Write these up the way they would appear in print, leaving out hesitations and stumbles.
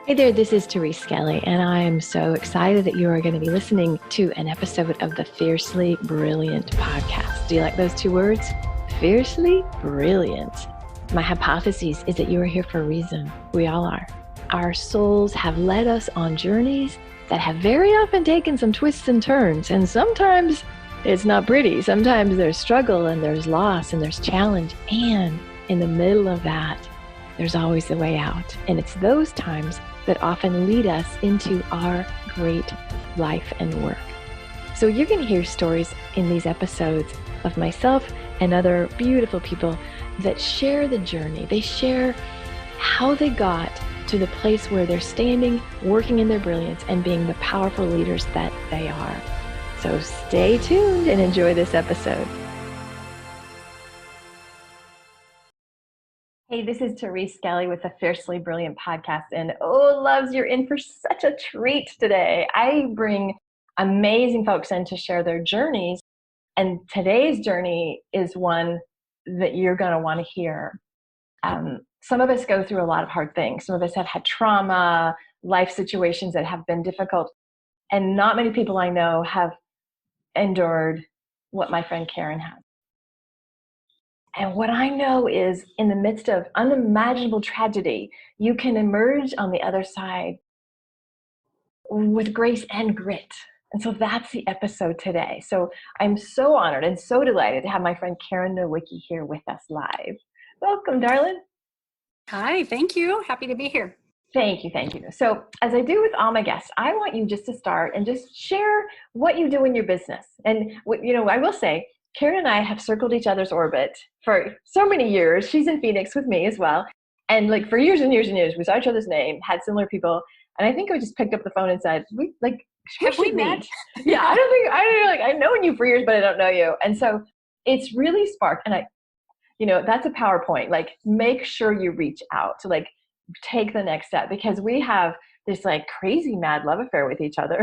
Hey there, this is Therese Skelly, and I am so excited that you are going to be listening to an episode of the Fiercely Brilliant podcast. Do you like those two words? Fiercely Brilliant. My hypothesis is that you are here for a reason. We all are. Our souls have led us on journeys that have very often taken some twists and turns, and sometimes it's not pretty. Sometimes there's struggle and there's loss and there's challenge, and in the middle of that, there's always a way out. And it's those times that often lead us into our great life and work. So you're going to hear stories in these episodes of myself and other beautiful people that share the journey. They share how they got to the place where they're standing, working in their brilliance, and being the powerful leaders that they are. So stay tuned and enjoy this episode. Hey, this is Therese Skelly with the Fiercely Brilliant podcast, and loves, you're in for such a treat today. I bring amazing folks in to share their journeys, and today's journey is one that you're going to want to hear. Some of us go through a lot of hard things. Some of us have had trauma, life situations that have been difficult, and not many people I know have endured what my friend Karen has. And what I know is in the midst of unimaginable tragedy, you can emerge on the other side with grace and grit. And so that's the episode today. So I'm so honored and so delighted to have my friend Karen Nowicki here with us live. Welcome, darling. Hi, thank you. Happy to be here. Thank you, thank you. So as I do with all my guests, I want you just to start and just share what you do in your business. And, I will say, Karen and I have circled each other's orbit for so many years. She's in Phoenix with me as well. And for years and years and years, we saw each other's name, had similar people. And I think I just picked up the phone and said, have we met? Yeah, I've known you for years, but I don't know you. And so it's really sparked. And that's a PowerPoint. Make sure you reach out to take the next step, because we have this crazy mad love affair with each other.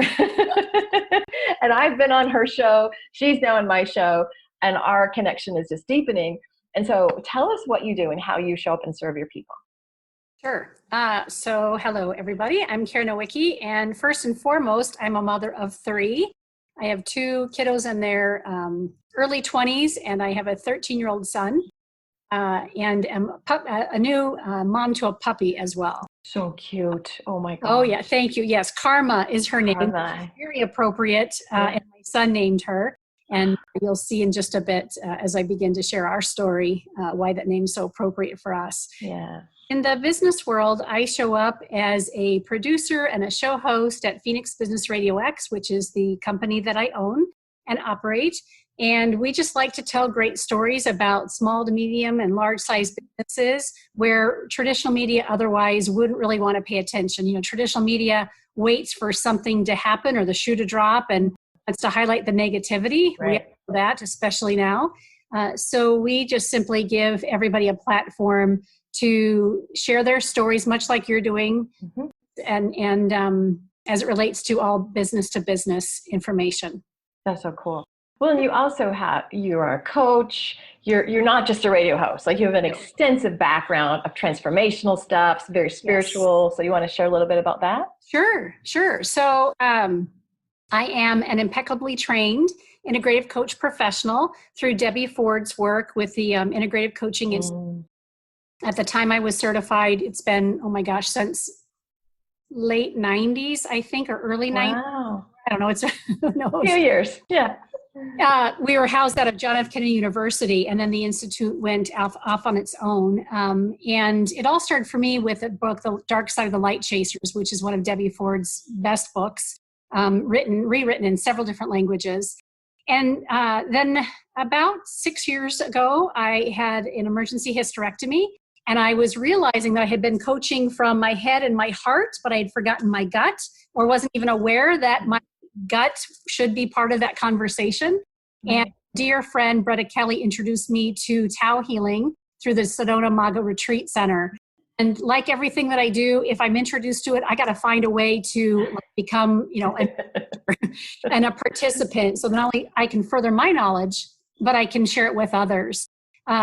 And I've been on her show. She's now on my show. And our connection is just deepening. And so tell us what you do and how you show up and serve your people. Sure. So hello, everybody. I'm Karen Nowicki. And first and foremost, I'm a mother of 3. I have 2 kiddos in their early 20s, and I have a 13-year-old son, and am a new mom to a puppy as well. So cute. Oh, my God. Oh, yeah. Thank you. Yes. Karma is her name. Very appropriate. And my son named her. And you'll see in just a bit as I begin to share our story, why that name's so appropriate for us. Yeah. In the business world, I show up as a producer and a show host at Phoenix Business Radio X, which is the company that I own and operate. And we just like to tell great stories about small to medium and large size businesses where traditional media otherwise wouldn't really want to pay attention. Traditional media waits for something to happen or the shoe to drop and wants to highlight the negativity. Right. We know that, especially now. So we just simply give everybody a platform to share their stories, much like you're doing, and as it relates to all business to business information. That's so cool. Well, and you also you're a coach. You're not just a radio host. You have an extensive background of transformational stuff, very spiritual. Yes. So you want to share a little bit about that? Sure. So I am an impeccably trained integrative coach professional through Debbie Ford's work with the Integrative Coaching Institute. At the time I was certified, it's been, since late 90s, I think, or early 90s. Wow. I don't know. It's who knows? A few years. Yeah. We were housed out of John F. Kennedy University, and then the Institute went off on its own. And it all started for me with a book, The Dark Side of the Light Chasers, which is one of Debbie Ford's best books, rewritten in several different languages. And then about 6 years ago, I had an emergency hysterectomy, and I was realizing that I had been coaching from my head and my heart, but I had forgotten my gut, or wasn't even aware that my gut should be part of that conversation. And dear friend Bretta Kelly introduced me to Tao healing through the Sedona Maga Retreat Center. And like everything that I do, if I'm introduced to it, I got to find a way to become, and a participant. So not only I can further my knowledge, but I can share it with others.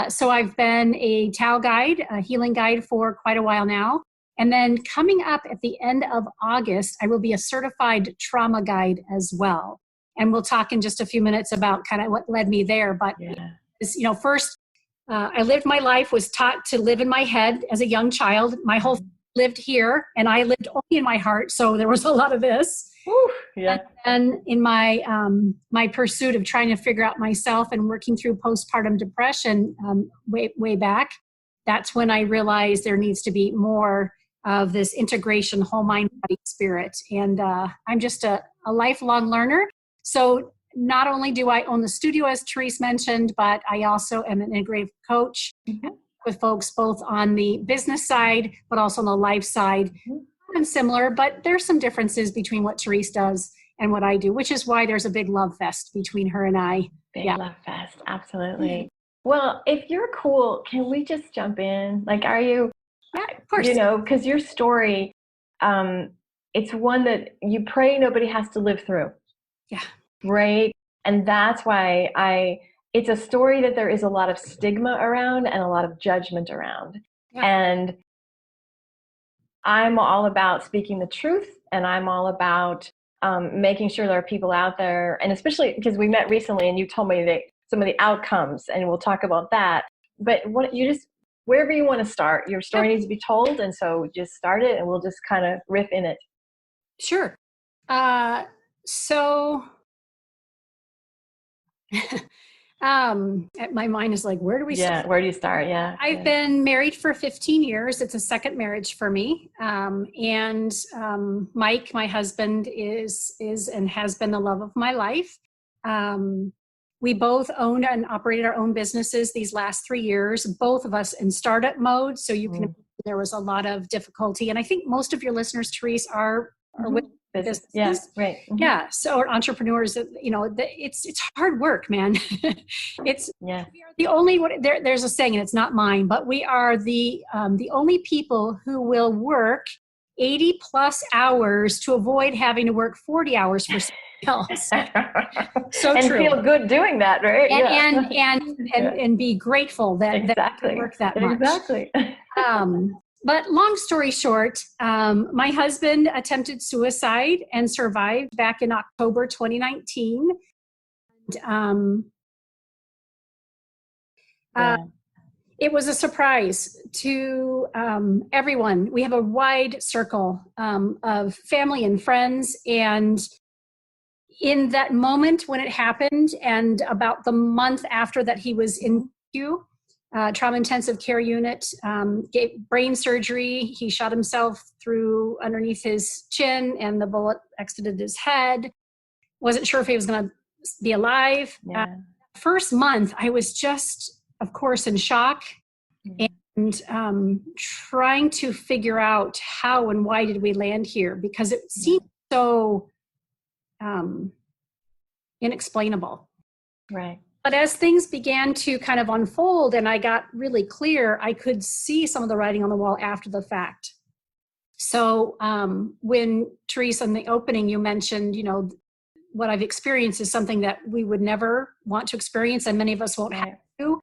So I've been a Tao guide, a healing guide for quite a while now. And then coming up at the end of August, I will be a certified trauma guide as well. And we'll talk in just a few minutes about kind of what led me there. But, first, I lived my life, was taught to live in my head as a young child. My whole family lived here, and I lived only in my heart. So there was a lot of this. Ooh, yeah. And in my my pursuit of trying to figure out myself and working through postpartum depression way back, that's when I realized there needs to be more of this integration, whole mind, body, spirit. And I'm just a lifelong learner. So not only do I own the studio, as Therese mentioned, but I also am an integrative coach with folks both on the business side, but also on the life side. And similar, but there's some differences between what Therese does and what I do, which is why there's a big love fest between her and I. Big love fest, absolutely. Well, if you're cool, can we just jump in? Like, are you, of course. Because your story, it's one that you pray nobody has to live through. Yeah. Right? And that's why it's a story that there is a lot of stigma around and a lot of judgment around. Yeah. And I'm all about speaking the truth, and I'm all about making sure there are people out there, and especially because we met recently and you told me that some of the outcomes, and we'll talk about that. But wherever you want to start, your story needs to be told, and so just start it and we'll just kind of riff in it. Sure. So my mind is like, where do we start? Where do you start? I've been married for 15 years. It's a second marriage for me. And Mike, my husband, is and has been the love of my life. We both owned and operated our own businesses these last 3 years, both of us in startup mode. So you can, there was a lot of difficulty. And I think most of your listeners, Therese, are with businesses. Yeah, right. Yeah. So entrepreneurs, it's hard work, man. We are the only one. There's a saying, and it's not mine, but we are the only people who will work 80 plus hours to avoid having to work 40 hours for something else. So and true. Feel good doing that, right? And be grateful that we work that much. Exactly. But long story short, my husband attempted suicide and survived back in October 2019. It was a surprise to everyone. We have a wide circle of family and friends. And in that moment when it happened, and about the month after that he was in trauma intensive care unit, gave brain surgery. He shot himself through underneath his chin and the bullet exited his head. Wasn't sure if he was going to be alive. First month, I was just, of course, in shock and trying to figure out how and why did we land here, because it seemed so inexplainable. Right. But as things began to kind of unfold and I got really clear, I could see some of the writing on the wall after the fact. So when Therese, in the opening, you mentioned, what I've experienced is something that we would never want to experience, and many of us won't have to.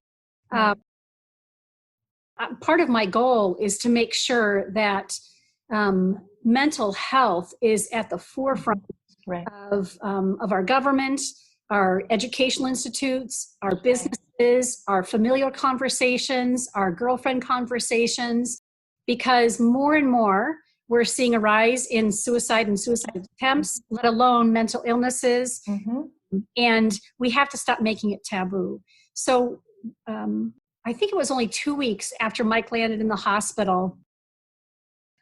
Part of my goal is to make sure that mental health is at the forefront of our government, our educational institutes, our businesses, our familial conversations, our girlfriend conversations, because more and more we're seeing a rise in suicide and suicide attempts, let alone mental illnesses. And we have to stop making it taboo. So I think it was only 2 weeks after Mike landed in the hospital,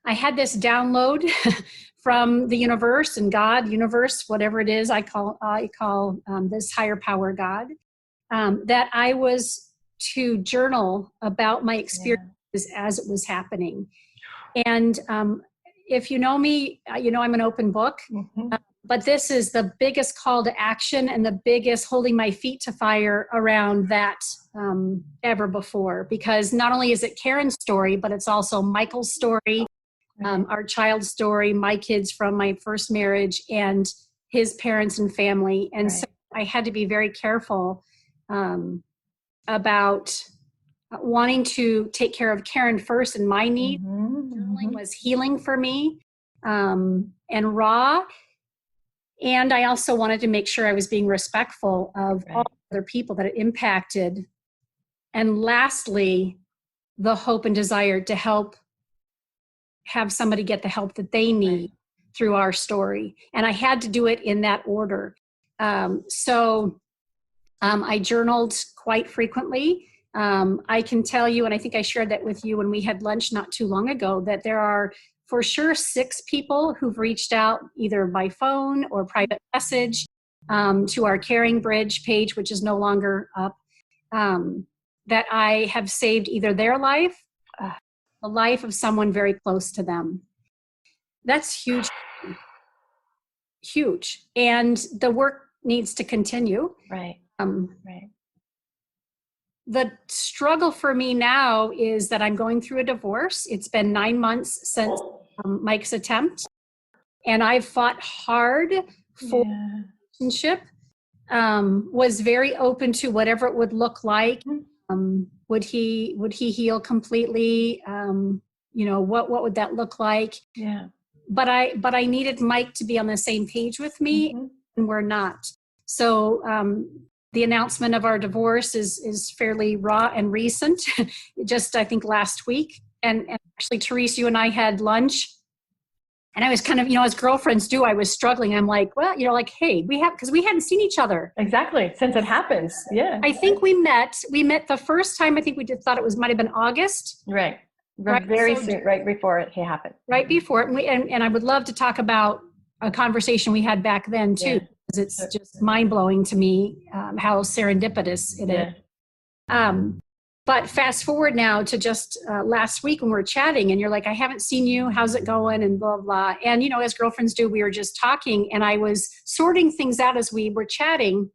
I had this download from the universe and God, universe, whatever it is, I call this higher power God, that I was to journal about my experiences as it was happening. And if you know me, I'm an open book, but this is the biggest call to action and the biggest holding my feet to fire around that ever before, because not only is it Karen's story, but it's also Michael's story, our child's story, my kids from my first marriage, and his parents and family. And so I had to be very careful about wanting to take care of Karen first and my needs. Journaling was healing for me, and raw. And I also wanted to make sure I was being respectful of all other people that it impacted. And lastly, the hope and desire to help have somebody get the help that they need through our story. And I had to do it in that order. So I journaled quite frequently. I can tell you, and I think I shared that with you when we had lunch not too long ago, that there are for sure 6 people who've reached out either by phone or private message to our Caring Bridge page, which is no longer up, that I have saved either their life, the life of someone very close to them. That's huge. Huge. And the work needs to continue. Right. Right. The struggle for me now is that I'm going through a divorce. It's been 9 months since Mike's attempt, and I've fought hard for relationship. Was very open to whatever it would look like. Would he heal completely? What would that look like? Yeah. But I needed Mike to be on the same page with me, and we're not. So the announcement of our divorce is fairly raw and recent, just I think last week. And actually, Therese, you and I had lunch, and I was kind of, as girlfriends do, I was struggling. I'm like, well, hey, because we hadn't seen each other. Exactly. Since it happened. Yeah. I think we met the first time, I think we thought it might've been August. Right. Very soon, right before it happened. Right before it. And I would love to talk about a conversation we had back then too, because it's just mind blowing to me how serendipitous it is. But fast forward now to just last week when we were chatting, and you're like, I haven't seen you. How's it going? And blah, blah. And, as girlfriends do, we were just talking, and I was sorting things out as we were chatting.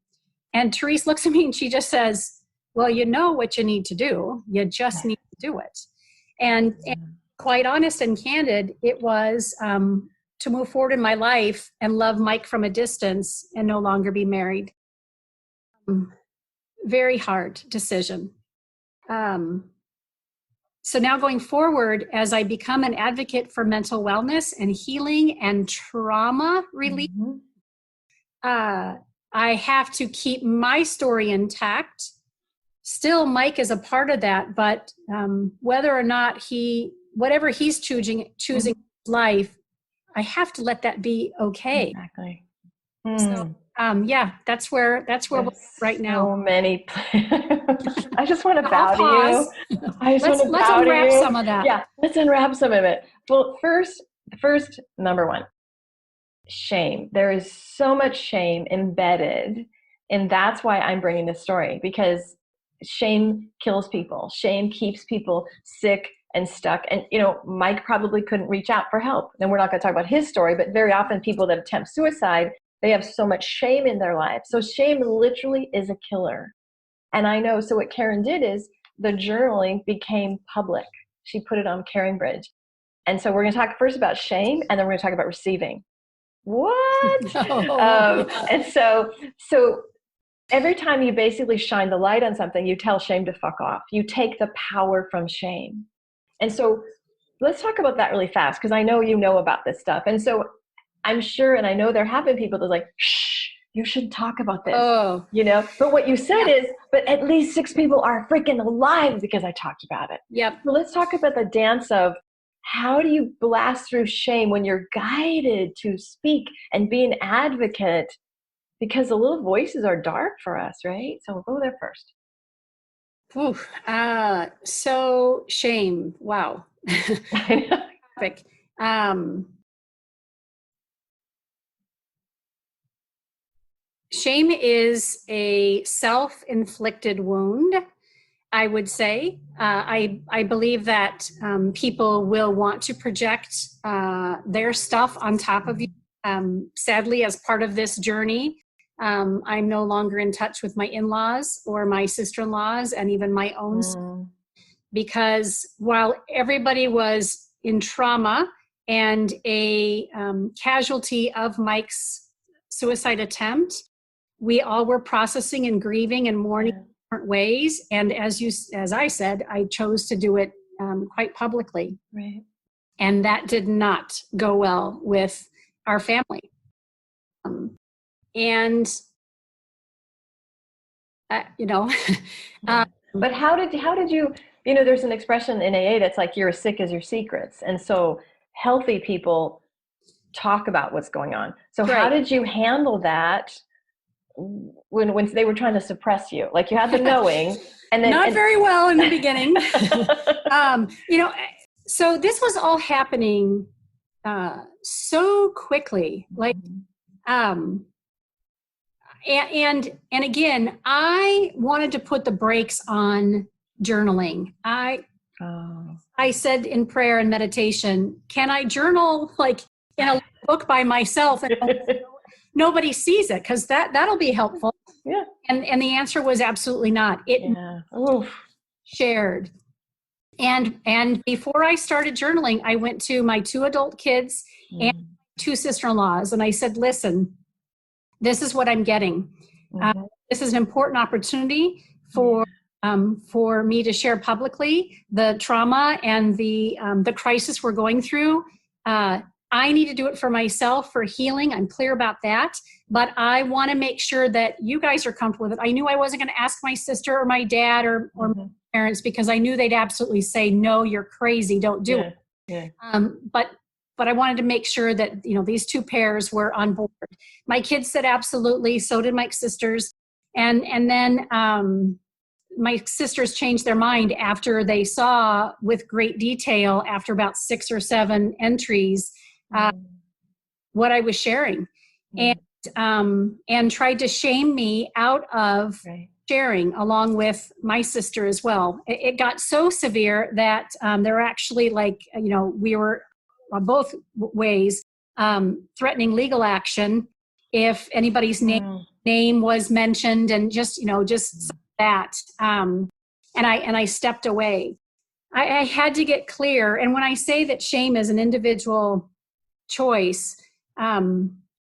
And Therese looks at me and she just says, well, you know what you need to do. You just need to do it. And quite honest and candid, it was to move forward in my life and love Mike from a distance and no longer be married. Very hard decision. So now going forward, as I become an advocate for mental wellness and healing and trauma relief, I have to keep my story intact. Still, Mike is a part of that, but whether or not whatever he's choosing his life, I have to let that be okay. Exactly. So, that's where we're right now. So many. I just want to bow to you. Let's unwrap some of that. Yeah, let's unwrap some of it. Well, first, number one, shame. There is so much shame embedded, and that's why I'm bringing this story, because shame kills people. Shame keeps people sick and stuck. And, Mike probably couldn't reach out for help. And we're not going to talk about his story, but very often people that attempt suicide, they have so much shame in their life. So shame literally is a killer. And I know, so what Karen did is the journaling became public. She put it on Caring Bridge. And so we're going to talk first about shame, and then we're going to talk about receiving. What? And so every time you basically shine the light on something, you tell shame to fuck off. You take the power from shame. And so let's talk about that really fast, because I know you know about this stuff. And so I'm sure, and I know there have been people that are like, shh, you shouldn't talk about this, but what you said is, but at least 6 people are freaking alive because I talked about it. Yep. So let's talk about the dance of how do you blast through shame when you're guided to speak and be an advocate, because the little voices are dark for us, right? So we'll go there first. So shame. Wow. Topic. Shame is a self-inflicted wound, I would say. I believe that people will want to project their stuff on top of you. Sadly, as part of this journey, I'm no longer in touch with my in-laws or my sister-in-laws and even my own, because while everybody was in trauma and a casualty of Mike's suicide attempt, we all were processing and grieving and mourning different ways. And as I said, I chose to do it quite publicly. Right. And that did not go well with our family. And, you know, but how did you, you know, there's an expression in AA that's like, you're as sick as your secrets. And so healthy people talk about what's going on. So right. How did you handle that when they were trying to suppress you? Like, you had the knowing and then not very well in the beginning. You know, so this was all happening so quickly, like, and again, I wanted to put the brakes on journaling. I said in prayer and meditation, can I journal like in a book by myself and nobody sees it? Because that'll be helpful. Yeah. And the answer was absolutely not. It shared. And before I started journaling, I went to my 2 adult kids and 2 sister-in-laws, and I said, listen, this is what I'm getting. This is an important opportunity for me to share publicly the trauma and the crisis we're going through. I need to do it for myself, for healing. I'm clear about that. But I want to make sure that you guys are comfortable with it. I knew I wasn't going to ask my sister or my dad or my parents, because I knew they'd absolutely say, no, you're crazy. Don't do it. Yeah. But I wanted to make sure that, you know, these 2 pairs were on board. My kids said absolutely. So did my sisters. And then my sisters changed their mind after they saw with great detail, after about 6 or 7 entries, what I was sharing, and tried to shame me out of sharing, along with my sister as well. It got so severe that they're actually, like, you know, we were on both ways threatening legal action if anybody's name was mentioned, and just that. And I stepped away. I had to get clear. And when I say that shame is an individual choice,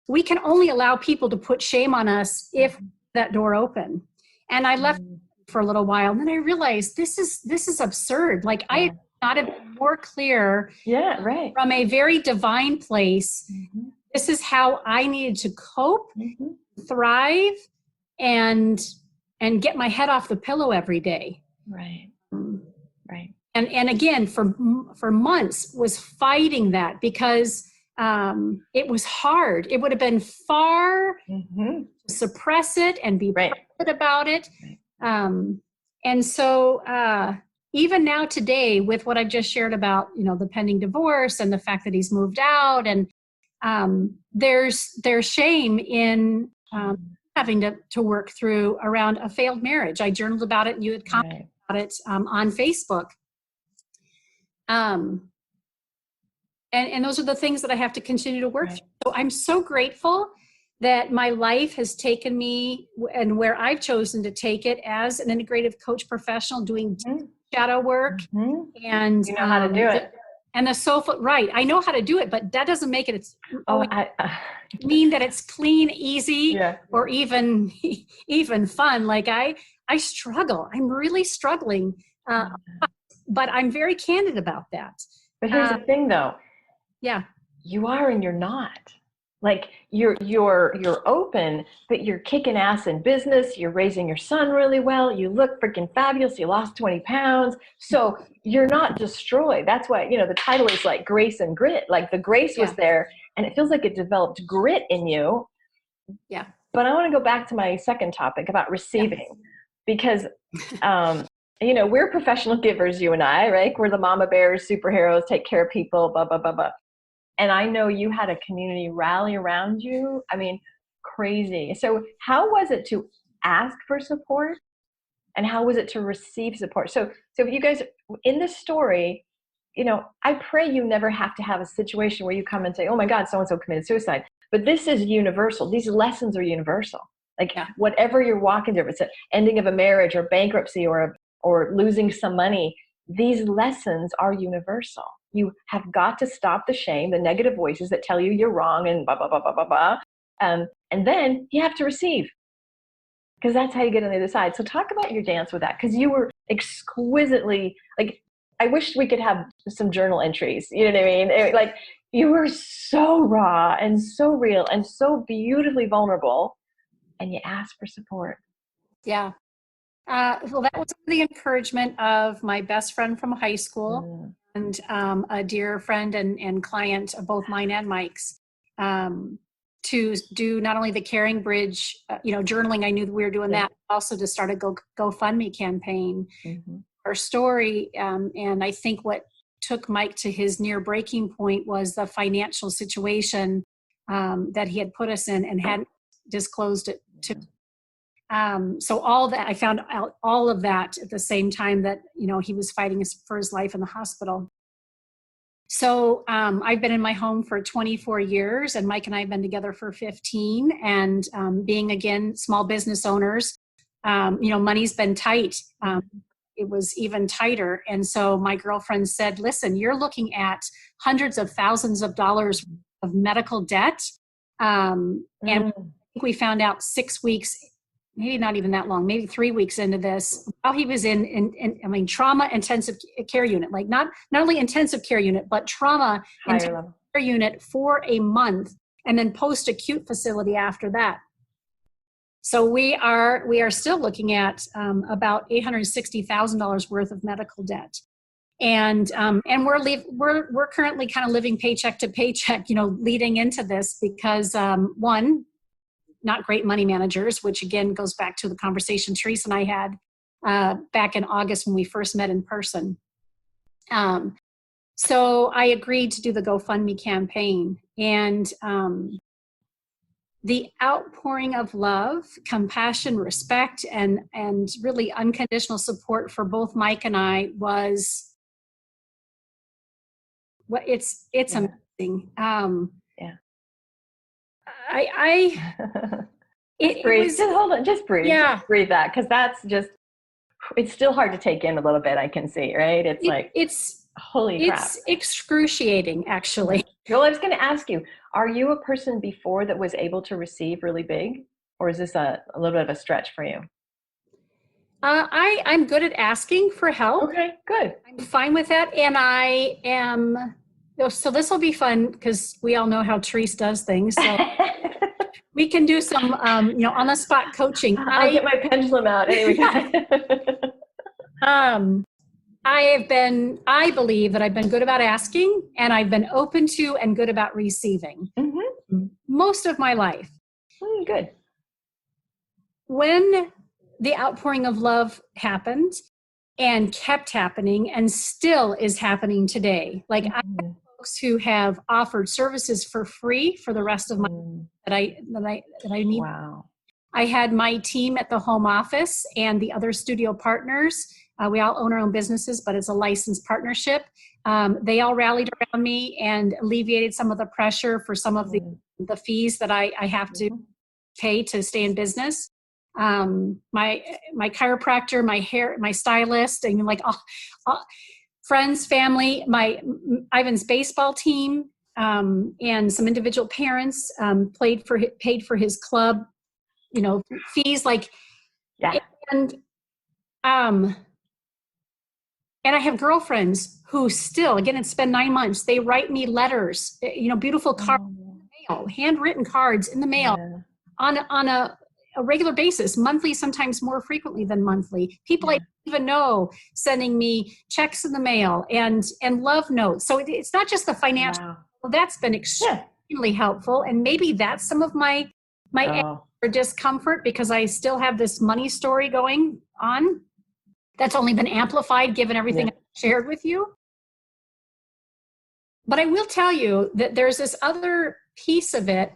we can only allow people to put shame on us if that door open. And I left for a little while, and then I realized this is absurd. Like, I could not have been more clear from a very divine place. This is how I needed to cope, thrive, and get my head off the pillow every day. Right. And again, for months was fighting that, because it was hard. It would have been far to suppress it and be private about it. And so even now today, with what I've just shared about, you know, the pending divorce and the fact that he's moved out, and there's shame in having to work through around a failed marriage. I journaled about it, and you had commented about it on Facebook. And those are the things that I have to continue to work through. So I'm so grateful that my life has taken me, and where I've chosen to take it as an integrative coach professional, doing shadow work. And you know how to do it. And the soulful, I know how to do it, but that doesn't make it mean that it's clean, easy, or even fun. Like, I struggle. I'm really struggling. But I'm very candid about that. But here's the thing, though. Yeah. You are and you're not. Like, you're open, but you're kicking ass in business. You're raising your son really well. You look freaking fabulous. You lost 20 pounds. So you're not destroyed. That's why, you know, the title is like Grace and Grit. Like, the grace was there, and it feels like it developed grit in you. Yeah. But I want to go back to my second topic about receiving, because, you know, we're professional givers, you and I, right? We're the mama bears, superheroes, take care of people, blah, blah, blah, blah. And I know you had a community rally around you. I mean, crazy. So how was it to ask for support, and how was it to receive support? So if you guys, in this story, you know, I pray you never have to have a situation where you come and say, oh my God, so-and-so committed suicide. But this is universal. These lessons are universal. Like, whatever you're walking through, if it's an ending of a marriage or bankruptcy or losing some money, these lessons are universal. You have got to stop the shame, the negative voices that tell you you're wrong and blah, blah, blah, blah, blah, blah. And then you have to receive. Because that's how you get on the other side. So talk about your dance with that, because you were exquisitely, like, I wish we could have some journal entries. You know what I mean? Like, you were so raw and so real and so beautifully vulnerable, and you asked for support. Yeah. Well, that was the encouragement of my best friend from high school and a dear friend and client of both mine and Mike's, to do not only the Caring Bridge, journaling. I knew that we were doing that, also to start a GoFundMe campaign. Our story, and I think what took Mike to his near breaking point was the financial situation that he had put us in and hadn't disclosed it to. So all that, I found out all of that at the same time that, he was fighting for his life in the hospital. So I've been in my home for 24 years, and Mike and I have been together for 15. And being, again, small business owners, money's been tight. It was even tighter. And so my girlfriend said, listen, you're looking at hundreds of thousands of dollars of medical debt. And I think we found out 6 weeks, maybe not even that long, maybe 3 weeks into this, while he was in trauma intensive care unit, like not only intensive care unit, but trauma intensive care unit for a month, and then post-acute facility after that. So we are still looking at about $860,000 worth of medical debt, and we're currently kind of living paycheck to paycheck, leading into this, because one, not great money managers, which again goes back to the conversation Therese and I had back in August when we first met in person. So I agreed to do the GoFundMe campaign, and the outpouring of love, compassion, respect, and really unconditional support for both Mike and I was what it's amazing. Breathe. Just hold on. Just breathe. Yeah. Just breathe that, because that's just, it's still hard to take in a little bit. I can see, right? It's holy crap. It's excruciating, actually. Well, I was going to ask you, are you a person before that was able to receive really big, or is this a little bit of a stretch for you? I'm good at asking for help. Okay, good. I'm fine with that. And I am, so this will be fun, because we all know how Therese does things. So we can do some, on the spot coaching. I'll get my pendulum out. Anyway. I believe that I've been good about asking, and I've been open to and good about receiving most of my life. Good. When the outpouring of love happened and kept happening and still is happening today, like I have folks who have offered services for free for the rest of my that I need. Wow. I had my team at the home office and the other studio partners. We all own our own businesses, but it's a licensed partnership. They all rallied around me and alleviated some of the pressure for some of the fees that I have to pay to stay in business. My chiropractor, my stylist, I mean, like all friends, family, Ivan's baseball team, and some individual parents paid for his club, fees, like, and I have girlfriends who still, again, it's been 9 months, they write me letters, beautiful cards in the mail, handwritten cards in the mail on a regular basis, monthly, sometimes more frequently than monthly. People I don't even know sending me checks in the mail and love notes. So it's not just the financial. Wow. Well, that's been extremely helpful. And maybe that's some of my discomfort, because I still have this money story going on that's only been amplified given everything I shared with you. But I will tell you that there's this other piece of it.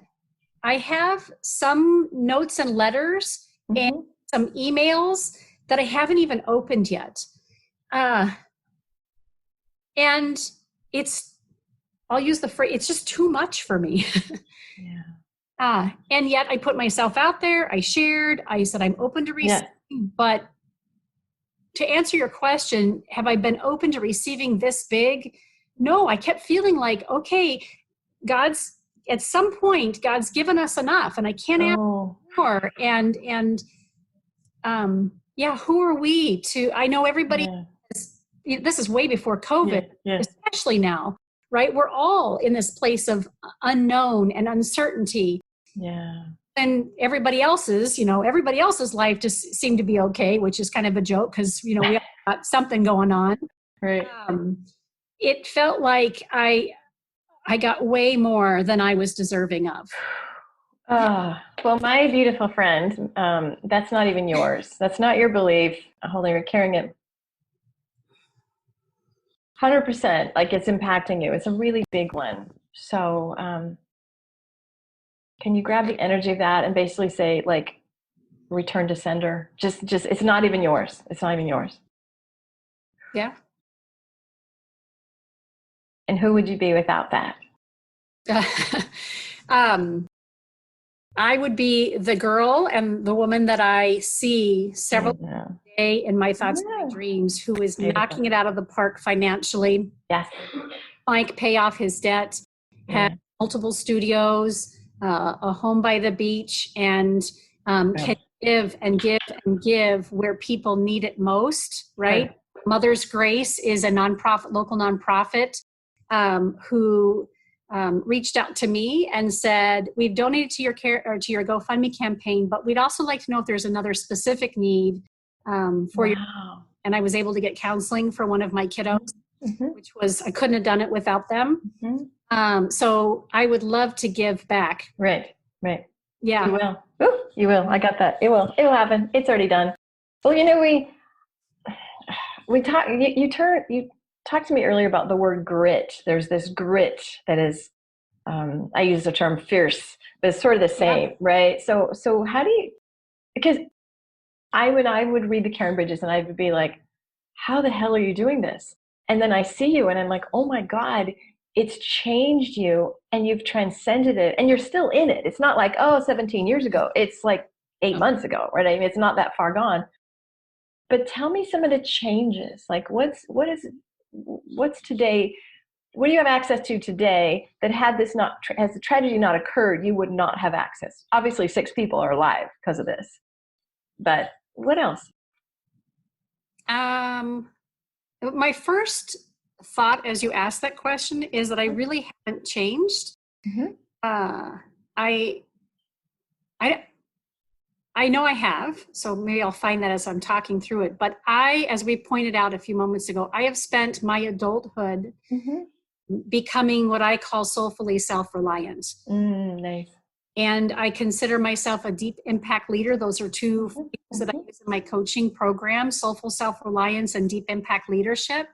I have some notes and letters and some emails that I haven't even opened yet. And I'll use the phrase, it's just too much for me. And yet I put myself out there. I shared, I said, I'm open to receiving, but to answer your question, have I been open to receiving this big? No, I kept feeling like, okay, at some point, God's given us enough, and I can't ask more. And yeah, who are we to, I know everybody, this is way before COVID, especially now, right? We're all in this place of unknown and uncertainty. Yeah. And everybody else's life just seemed to be okay, which is kind of a joke because, we all got something going on. Right. It felt like I got way more than I was deserving of. Well, my beautiful friend, that's not even yours. That's not your belief. You're carrying it 100%, like it's impacting you. It's a really big one. So can you grab the energy of that and basically say, like, return to sender? Just it's not even yours. It's not even yours. Yeah. And who would you be without that? I would be the girl and the woman that I see several times a day in my thoughts and my dreams, who is knocking it out of the park financially. Yes. Mike pay off his debt, had multiple studios, a home by the beach, and can give and give and give where people need it most, right? Mother's Grace is a nonprofit, local nonprofit, who reached out to me and said, we've donated to your GoFundMe campaign, but we'd also like to know if there's another specific need for you. And I was able to get counseling for one of my kiddos, which was, I couldn't have done it without them. So I would love to give back. Right. Yeah. You will. Ooh, you will. I got that. It will happen. It's already done. Well, we talked, you talked to me earlier about the word grit. There's this grit that is, I use the term fierce, but it's sort of the same, right? So how do you, because when I would read the Karen Bridges and I would be like, how the hell are you doing this? And then I see you and I'm like, oh my God, it's changed you and you've transcended it and you're still in it. It's not like, 17 years ago. It's like 8 months ago, right? I mean, it's not that far gone. But tell me some of the changes. Like what's today? What do you have access to today that has the tragedy not occurred, you would not have access? Obviously 6 people are alive because of this, but what else? My first thought as you asked that question is that I really haven't changed. I know I have, so maybe I'll find that as I'm talking through it. But as we pointed out a few moments ago, I have spent my adulthood becoming what I call soulfully self-reliant. Nice. And I consider myself a deep impact leader. Those are two things that I use in my coaching program: soulful self-reliance and deep impact leadership.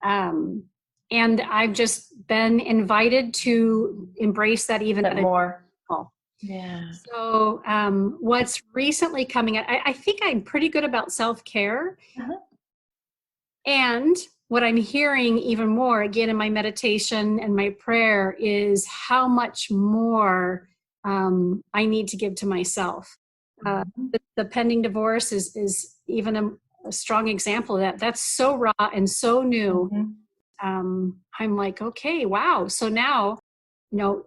And I've just been invited to embrace that even more. Yeah. So what's recently coming out, I think I'm pretty good about self-care. And what I'm hearing even more, again, in my meditation and my prayer, is how much more I need to give to myself. The pending divorce is even a strong example of that. That's so raw and so new. I'm like, okay, wow. So now,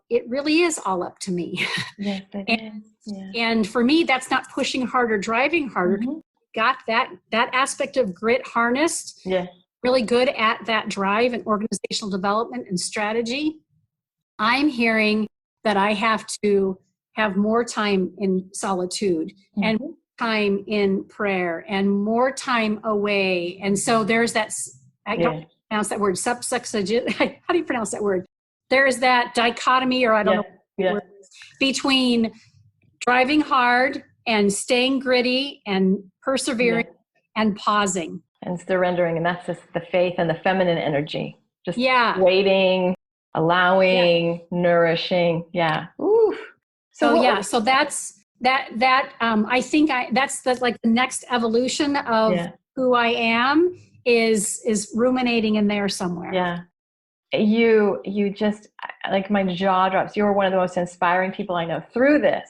it really is all up to me. Yes, it is. Yeah. And for me, that's not pushing harder, driving harder. Got that aspect of grit harnessed. Yeah. Really good at that drive and organizational development and strategy. I'm hearing that I have to have more time in solitude and more time in prayer and more time away. And so there's that, I don't pronounce that word, how do you pronounce that word? There's that dichotomy, or I don't know what the word is, between driving hard and staying gritty and persevering and pausing. And surrendering, and that's just the faith and the feminine energy. Just waiting, allowing, nourishing. Yeah. Ooh. So that's that. I think that's the next evolution of who I am is ruminating in there somewhere. Yeah. You just, like, my jaw drops. You were one of the most inspiring people I know through this.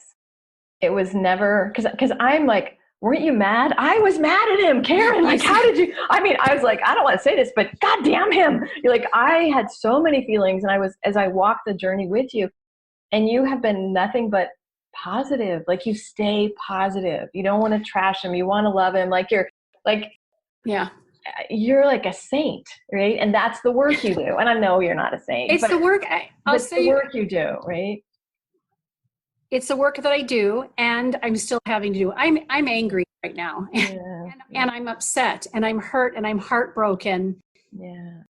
It was never, because I'm like, weren't you mad? I was mad at him, Karen. Like, how did you? I mean, I was like, I don't want to say this, but God damn him. You're like, I had so many feelings, and as I walked the journey with you, and you have been nothing but positive. Like you stay positive. You don't want to trash him. You want to love him. Like Yeah. you're like a saint, right? And that's the work you do. And I know you're not a saint. It's the work. I'll say the work you do, right? It's the work that I do, and I'm still having to do. I'm angry right now, and I'm upset, and I'm hurt, and I'm heartbroken. Yeah.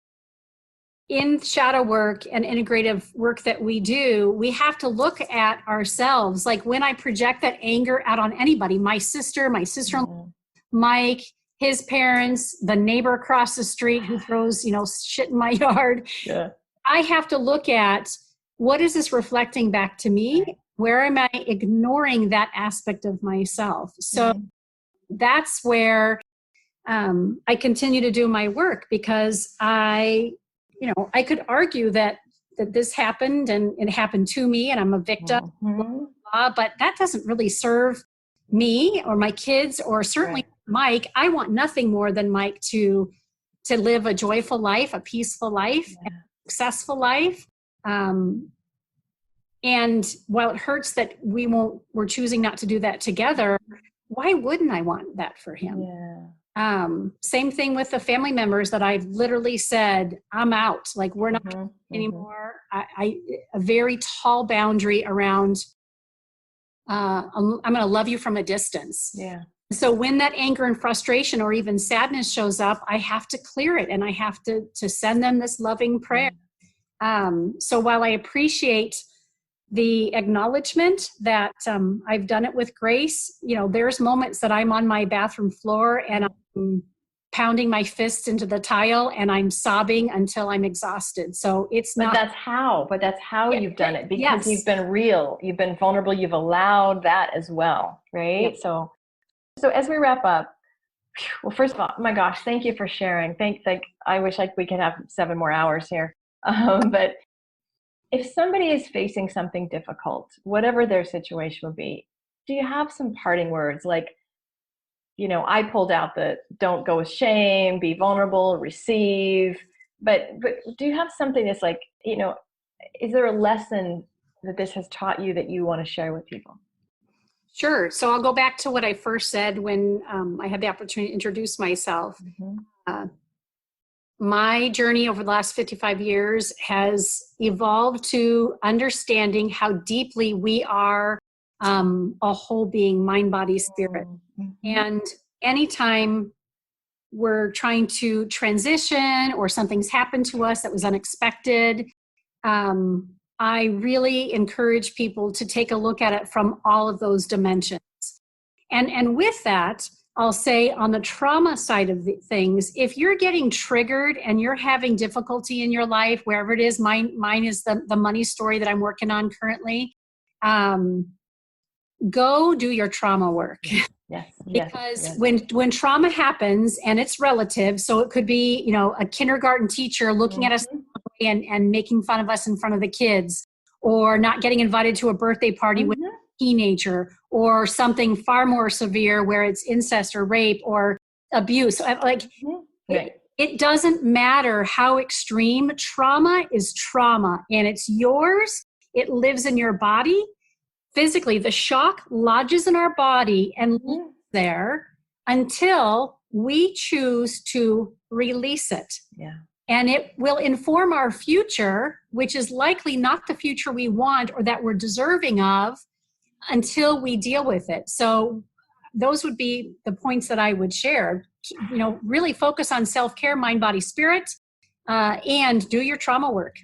In shadow work and integrative work that we do, we have to look at ourselves. Like when I project that anger out on anybody, my sister-in-law, Mike, his parents, the neighbor across the street who throws, shit in my yard. Yeah. I have to look at, what is this reflecting back to me? Right. Where am I ignoring that aspect of myself? So that's where I continue to do my work, because I could argue that this happened and it happened to me and I'm a victim, blah, blah, blah, but that doesn't really serve me or my kids, or certainly Mike. I want nothing more than Mike to live a joyful life, a peaceful life, a successful life. And while it hurts that we're choosing not to do that together, why wouldn't I want that for him? Yeah. Same thing with the family members that I've literally said, I'm out. Like, we're not anymore. A very tall boundary around, I'm going to love you from a distance. Yeah. So when that anger and frustration or even sadness shows up, I have to clear it, and I have to send them this loving prayer. So while I appreciate the acknowledgement that I've done it with grace, there's moments that I'm on my bathroom floor and I'm pounding my fist into the tile and I'm sobbing until I'm exhausted. So it's not. But that's how you've done it, because you've been real, you've been vulnerable, you've allowed that as well, right? Yep. So as we wrap up, well, first of all, oh my gosh, thank you for sharing. I wish we could have 7 more hours here. But if somebody is facing something difficult, whatever their situation would be, do you have some parting words? Like, I pulled out the don't go with shame, be vulnerable, receive. But do you have something that's like, is there a lesson that this has taught you that you want to share with people? Sure. So I'll go back to what I first said when I had the opportunity to introduce myself. My journey over the last 55 years has evolved to understanding how deeply we are a whole being, mind, body, spirit. And anytime we're trying to transition or something's happened to us that was unexpected, I really encourage people to take a look at it from all of those dimensions. And with that, I'll say on the trauma side of the things, if you're getting triggered and you're having difficulty in your life, wherever it is, mine is the money story that I'm working on currently, go do your trauma work. Because when trauma happens, and it's relative, so it could be, a kindergarten teacher looking at us and making fun of us in front of the kids, or not getting invited to a birthday party with a teenager, or something far more severe where it's incest or rape or abuse. It doesn't matter how extreme. Trauma is trauma, and it's yours. It lives in your body. Physically, the shock lodges in our body and lives there until we choose to release it. Yeah. And it will inform our future, which is likely not the future we want or that we're deserving of, until we deal with it. So those would be the points that I would share. Really focus on self-care, mind, body, spirit, and do your trauma work.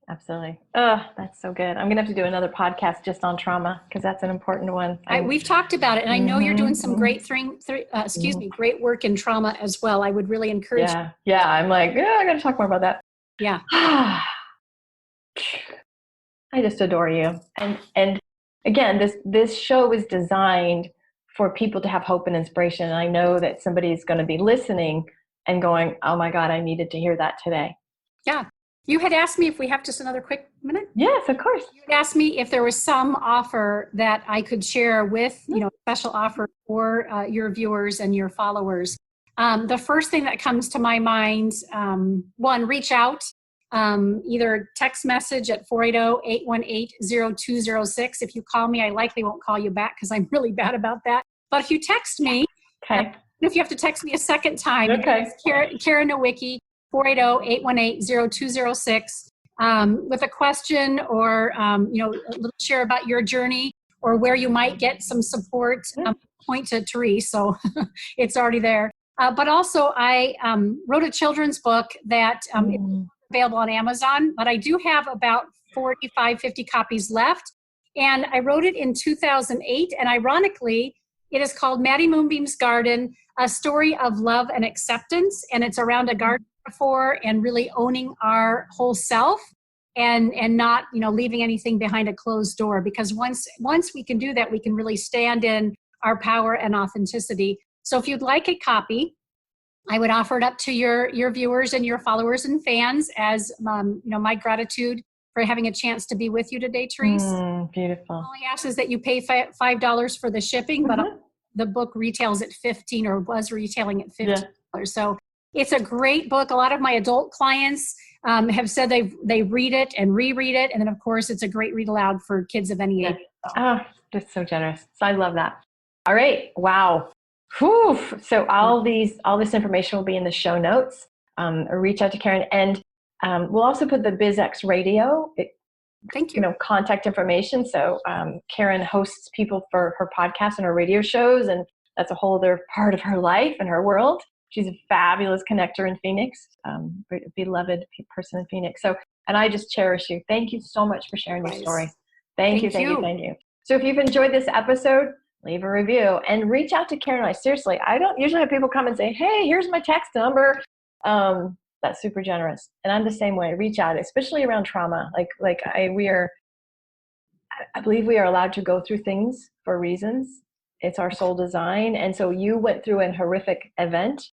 Absolutely. Oh, that's so good. I'm going to have to do another podcast just on trauma, because that's an important one. We've talked about it, and I know you're doing some great great work in trauma as well. I would really encourage you. Yeah. I'm like, I got to talk more about that. Yeah. I just adore you. And again, this show is designed for people to have hope and inspiration. And I know that somebody is going to be listening and going, oh my God, I needed to hear that today. Yeah. You had asked me if we have just another quick minute. Yes, of course. You had asked me if there was some offer that I could share with, special offer for your viewers and your followers. The first thing that comes to my mind, one, reach out. either text message at 480-818-0206. If you call me, I likely won't call you back because I'm really bad about that. But if you text me, Okay. if you have to text me a second time, Okay. it's Karen Nowicki, 480-818-0206, with a question or, a little share about your journey or where you might get some support. Point to Therese, so it's already there. But also, I wrote a children's book that is available on Amazon, but I do have about 50 copies left. And I wrote it in 2008, and ironically, it is called Maddie Moonbeam's Garden, a story of love and acceptance. And it's around a garden metaphor and really owning our whole self and not, leaving anything behind a closed door. Because once we can do that, we can really stand in our power and authenticity. So if you'd like a copy, I would offer it up to your viewers and your followers and fans as, my gratitude for having a chance to be with you today, Therese. Beautiful. All I ask is that you pay $5 for the shipping, but the book retails at $15 or was retailing at $15. Yeah. So it's a great book. A lot of my adult clients have said they read it and reread it. And then, of course, it's a great read aloud for kids of any age. That's so generous. So I love that. All right. Wow. Whew. So all this information will be in the show notes. Or reach out to Karen. And we'll also put the BizX Radio, thank you. Contact information. So Karen hosts people for her podcast and her radio shows, and that's a whole other part of her life and her world. She's a fabulous connector in Phoenix, beloved person in Phoenix. So, and I just cherish you. Thank you so much for sharing your story. Thank you. So if you've enjoyed this episode, leave a review and reach out to Karen and I. Seriously, I don't usually have people come and say, hey, here's my text number. That's super generous. And I'm the same way. Reach out, especially around trauma. I believe we are allowed to go through things for reasons. It's our soul design. And so you went through an horrific event.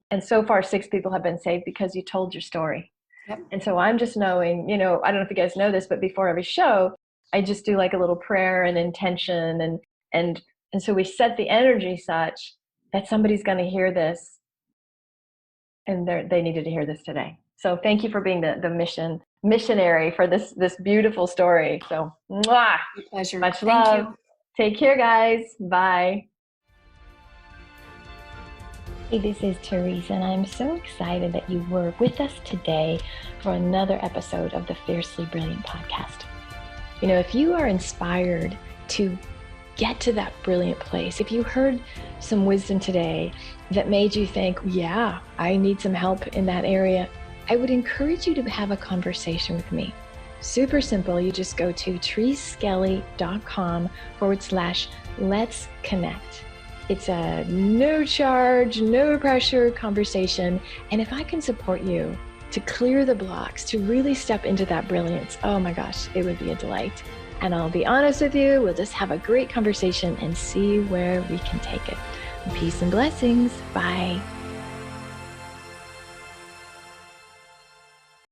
And so far, 6 people have been saved because you told your story. Yep. And so I'm just knowing, I don't know if you guys know this, but before every show, I just do like a little prayer and intention. And so we set the energy such that somebody's going to hear this. And they needed to hear this today. So thank you for being the missionary for this beautiful story. So, mwah, my pleasure. Much love. Thank you. Take care, guys. Bye. Hey, this is Therese, and I'm so excited that you were with us today for another episode of the Fiercely Brilliant podcast. If you are inspired to get to that brilliant place, if you heard some wisdom today that made you think, yeah, I need some help in that area, I would encourage you to have a conversation with me. Super simple. You just go to thereseskelly.com/let's connect. It's a no charge, no pressure conversation. And if I can support you to clear the blocks, to really step into that brilliance, oh my gosh, it would be a delight. And I'll be honest with you, we'll just have a great conversation and see where we can take it. Peace and blessings. Bye.